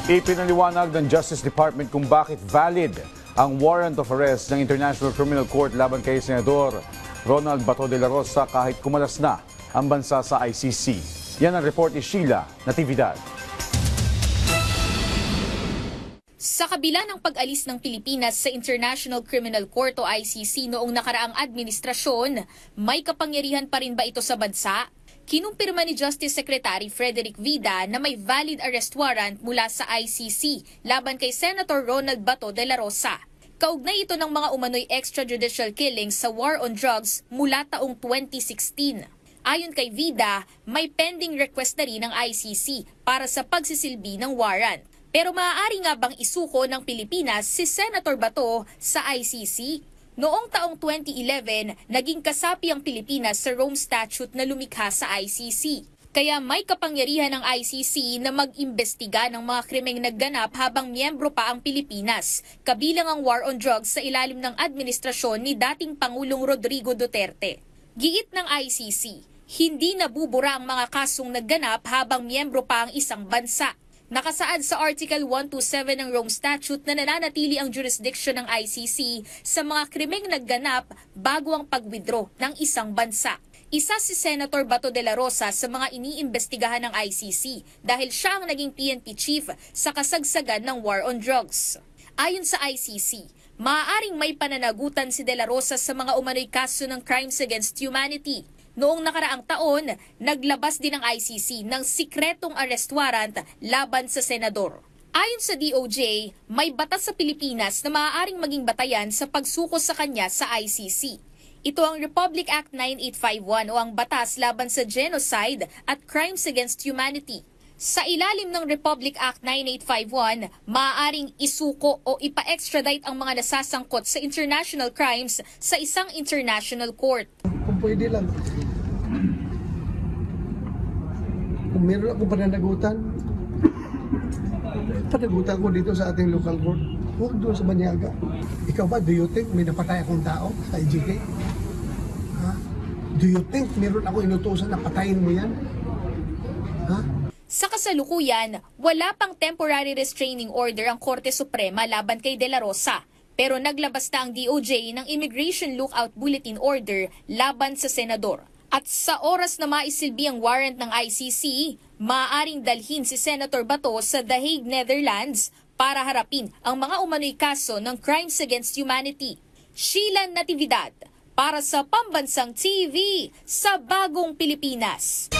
Ipinaliwanag ng Justice Department kung bakit valid ang warrant of arrest ng International Criminal Court laban kay Senador Ronald Bato de la Rosa kahit kumalas na ang bansa sa ICC. Yan ang report ni Sheila Natividad. Sa kabila ng pag-alis ng Pilipinas sa International Criminal Court o ICC noong nakaraang administrasyon, may kapangyarihan pa rin ba ito sa bansa? Kinumpirma ni Justice Secretary Frederick Vida na may valid arrest warrant mula sa ICC laban kay Senator Ronald Bato de la Rosa. Kaugnay ito ng mga umano'y extrajudicial killings sa war on drugs mula taong 2016. Ayon kay Vida, may pending request na rin ng ICC para sa pagsisilbi ng warrant. Pero maaari nga bang isuko ng Pilipinas si Senator Bato sa ICC? Noong taong 2011, naging kasapi ang Pilipinas sa Rome Statute na lumikha sa ICC. Kaya may kapangyarihan ng ICC na mag-imbestiga ng mga krimeng nagganap habang miyembro pa ang Pilipinas, kabilang ang war on drugs sa ilalim ng administrasyon ni dating Pangulong Rodrigo Duterte. Giit ng ICC, hindi nabubura ang mga kasong nagganap habang miyembro pa ang isang bansa. Nakasaad sa Article 127 ng Rome Statute na nananatili ang jurisdiction ng ICC sa mga krimeng nagganap bago ang pag-withdraw ng isang bansa. Isa si Senator Bato de la Rosa sa mga iniimbestigahan ng ICC dahil siya ang naging PNP chief sa kasagsagan ng war on drugs. Ayon sa ICC, maaaring may pananagutan si de la Rosa sa mga umano'y kaso ng crimes against humanity. Noong nakaraang taon, naglabas din ang ICC ng sikretong arrest warrant laban sa senador. Ayon sa DOJ, may batas sa Pilipinas na maaaring maging batayan sa pagsuko sa kanya sa ICC. Ito ang Republic Act 9851 o ang batas laban sa genocide at crimes against humanity. Sa ilalim ng Republic Act 9851, maaaring isuko o ipa-extradite ang mga nasasangkot sa international crimes sa isang international court. Kung pwede lang. Kung meron akong panagutan ko dito sa ating local court. Huwag doon sa Banyaga. Ikaw ba, do you think may napatay akong tao sa IGK? Ha? Do you think meron ako inutusan na patayin mo yan? Ha? Sa kasalukuyan, wala pang temporary restraining order ang Korte Suprema laban kay De La Rosa. Pero naglabas na ang DOJ ng Immigration Lookout Bulletin Order laban sa senador. At sa oras na maisilbi ang warrant ng ICC, maaaring dalhin si Senator Bato sa The Hague, Netherlands para harapin ang mga umano'y kaso ng crimes against humanity. Sheila Natividad para sa Pambansang TV sa Bagong Pilipinas.